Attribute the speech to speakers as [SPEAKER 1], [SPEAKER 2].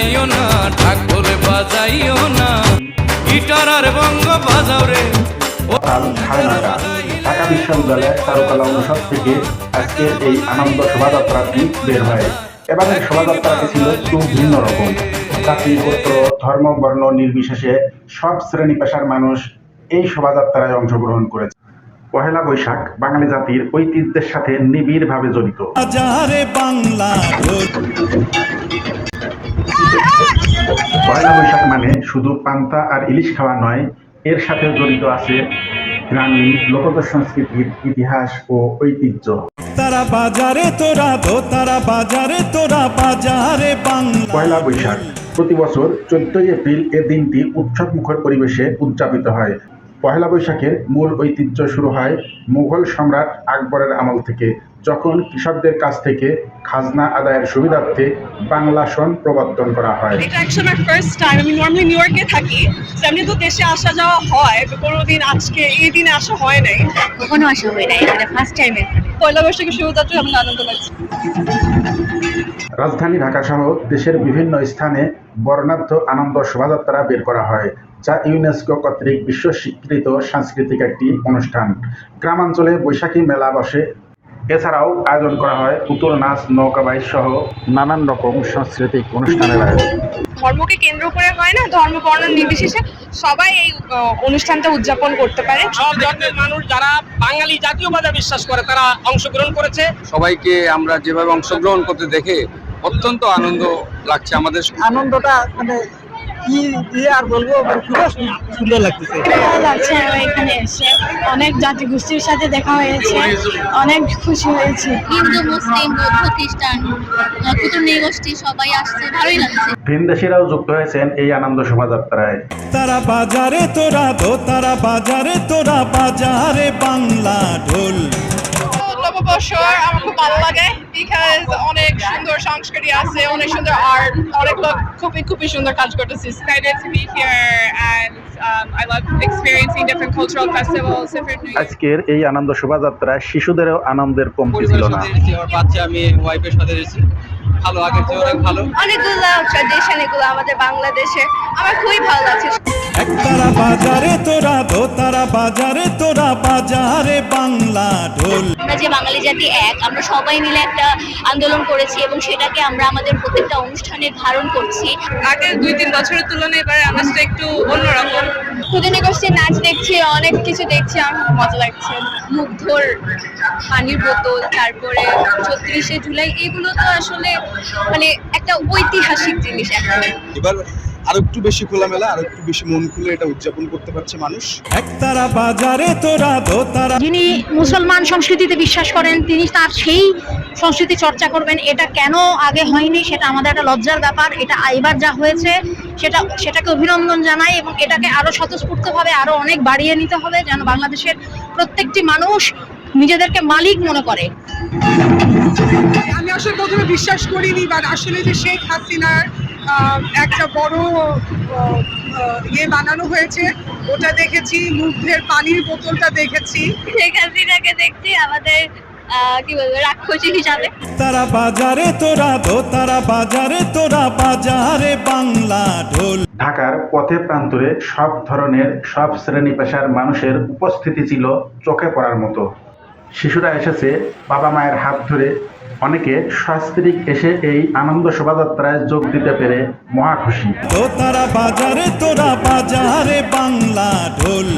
[SPEAKER 1] যাইও না, ঠাকুর বাজাইও না, গিটার আর বঙ্গ বাজাও রে।
[SPEAKER 2] সকাল 9:30 ঢাকা বিশ্ববিদ্যালয় চারুকলা অনুষদ থেকে আজকের এই আনন্দ শোভাযাত্রাটি বের হয়। এবারের শোভাযাত্রাটি ছিল একটু ভিন্ন রকম। জাতি, গোত্র, ধর্ম, বর্ণ নির্বিশেষে সব শ্রেণী পেশার মানুষ এই শোভাযাত্রায় অংশগ্রহণ করেছে। পহেলা বৈশাখ বাঙালি জাতির ঐতিহ্যের সাথে নিবিড়ভাবে জড়িত। পহেলা বৈশাখ মানে শুধু পান্তা আর ইলিশ খাওয়া নয়, এর সাথে জড়িত আছে গ্রামীণ লোকজ সংস্কৃতির ইতিহাস ও ঐতিহ্য। পয়লা বৈশাখ প্রতি বছর 14 এপ্রিল এ দিনটি উৎসবমুখর পরিবেশে উদযাপিত হয়। পয়লা বৈশাখের মূল ঐতিহ্য শুরু হয় মুঘল সম্রাট আকবরের আমল থেকে, যখন কৃষকদের কাছ থেকে খাজনা আদায়ের সুবিধার্থে বাংলা সন প্রবর্তন করা হয়।
[SPEAKER 3] এটা অ্যাকচুয়ালি আমার ফার্স্ট টাইম। আমি নরমালি নিউ ইয়র্কে থাকি, এমনি তো দেশে আসা যাওয়া হয়, কোনোদিন আজকে এই দিনে আসা হয় নাই,
[SPEAKER 4] কখনো আসা হয় নাই, এটা ফার্স্ট টাইম।
[SPEAKER 3] পয়লা বৈশাখের শোভাযাত্রায় আমার আনন্দ লাগছে।
[SPEAKER 2] রাজধানী ঢাকা সহ দেশের বিভিন্ন স্থানে বর্ণাঢ্য আনন্দ শোভাযাত্রা বের করা হয়, যা ইউনেস্কো কর্তৃক বিশ্ব স্বীকৃত সাংস্কৃতিক একটি অনুষ্ঠান। গ্রামাঞ্চলে বৈশাখী মেলা বসে। এছাড়াও আয়োজন করা হয় পুতুল নাচ, নৌকাবাইজ সহ নানান রকম সাংস্কৃতিক অনুষ্ঠানের আয়োজন।
[SPEAKER 3] ধর্মকে কেন্দ্র করে হয় না, ধর্ম বর্ণ নির্বিশেষে সবাই এই অনুষ্ঠানটা উদযাপন করতে পারে।
[SPEAKER 5] সব ধর্মের মানুষ যারা বাঙালি জাতীয়বাদে বিশ্বাস করে তারা অংশগ্রহণ করেছে।
[SPEAKER 6] সবাইকে আমরা যেভাবে অংশগ্রহণ করতে দেখে অত্যন্ত আনন্দ লাগছে। আমাদের
[SPEAKER 7] আনন্দটা মানে কি দিয়ে আর বলবো, খুব সুন্দর লাগতেছে।
[SPEAKER 4] ভালো লাগছে আমার এখানে এসে, অনেক জাতি গোষ্ঠীর সাথে দেখা হয়েছে, অনেক খুশি হয়েছি। হিন্দু, মুসলিম, বৌদ্ধ, খ্রিস্টান, কুতুব নৃগোষ্ঠী সবাই আসছে, ভালোই লাগছে।
[SPEAKER 2] ভিনদেশীরাও যুক্ত হয়েছেন এই আনন্দ শোভাযাত্রায়।
[SPEAKER 8] তারা বাজারে তোরা দো, তারা বাজারে তোরা বাজারে বাংলা ঢোল।
[SPEAKER 3] নববর্ষর আমার খুব ভালো লাগে, বিকজ অনেক সুন্দর সংস্কৃতি আছে, অনেক সুন্দর আর্ট, অনেক লোক খুবই সুন্দর কাজ করতেছে। Excited to be here and I love experiencing different cultural festivals, different new.
[SPEAKER 2] আজকের এই আনন্দ শোভাযাত্রায় শিশুদেরও আনন্দের কমতি ছিল না।
[SPEAKER 6] আমার বাচ্চা, আমি ওয়াইফের সাথে এসেছি, ভালো, আগের চেয়ে অনেক ভালো।
[SPEAKER 3] অনেকগুলো ট্র্যাডিশন এগুলো আমাদের বাংলাদেশে, আমার খুবই ভালো লাগছে।
[SPEAKER 8] তারা বাজারে তোরা দো, তারা বাজারে তোরা বাজারে বাংলা ঢোল।
[SPEAKER 4] আমরা যে বাঙালি জাতি এক, আমরা সবাই মিলে একটা আন্দোলন করেছি এবং সেটাকে আমরা আমাদের প্রত্যেকটা অনুষ্ঠানে ধারণ করছি।
[SPEAKER 3] আগের 2-3 বছরের তুলনায় এবার আমরা একটু অন্যরকম।
[SPEAKER 4] কুতুব গোষ্ঠীর নাচ দেখছি, অনেক কিছু দেখছি, আমার খুব মজা লাগছে।
[SPEAKER 3] মুগ্ধর পানির বোতল, তারপরে 34শে জুলাই, এগুলো তো আসলে মানে একটা ঐতিহাসিক জিনিস। এখন
[SPEAKER 9] এবার আরো একটু বেশি খোলামেলা, আরো একটু বেশি মন খুলে এটা উদযাপন করতে পারছে মানুষ।
[SPEAKER 8] তারা বাজারে তোরা দো, তারা।
[SPEAKER 4] যিনি মুসলমান সংস্কৃতিতে বিশ্বাস করেন তিনি তার সেই সংস্কৃতি চর্চা করবেন। এটা কেন আগে হয়নি সেটা আমাদের একটা লজ্জার ব্যাপার। এটা এবার যা হয়েছে সেটাকে অভিনন্দন জানাই এবং এটাকে আরো স্বতঃস্ফূর্তভাবে আরো অনেক বাড়িয়ে নিতে হবে, যেন বাংলাদেশের প্রত্যেকটি মানুষ নিজেদেরকে মালিক মনে করে।
[SPEAKER 3] আমি আসলে প্রথমে বিশ্বাস করিনি, বাট আসলে যে শেখ হাসিনার একটা বড় বানানো হয়েছে, ওটা দেখেছি। মুগ্ধের পানির বোতলটা দেখেছি।
[SPEAKER 4] শেখ হাসিনাকে দেখছি আমাদের কি বলবো, রাক্ষসী হিসাবে।
[SPEAKER 8] তারা বাজারে তোরা দো, তারা বাজারে তোরা বাজারে বাংলা ঢোল।
[SPEAKER 2] ঢাকার পথে প্রান্তরে সব ধরনের সব শ্রেণী পেশার মানুষের উপস্থিতি ছিল চোখে পড়ার মতো। শিশুরা এসেছে বাবা মায়ের হাত ধরে, অনেকে সস্ত্রীক এসে এই আনন্দ শোভাযাত্রায় যোগ দিতে পেরে মহা খুশি।
[SPEAKER 8] তারা বাজারে তোরা বাজারে বাংলা ঢোল।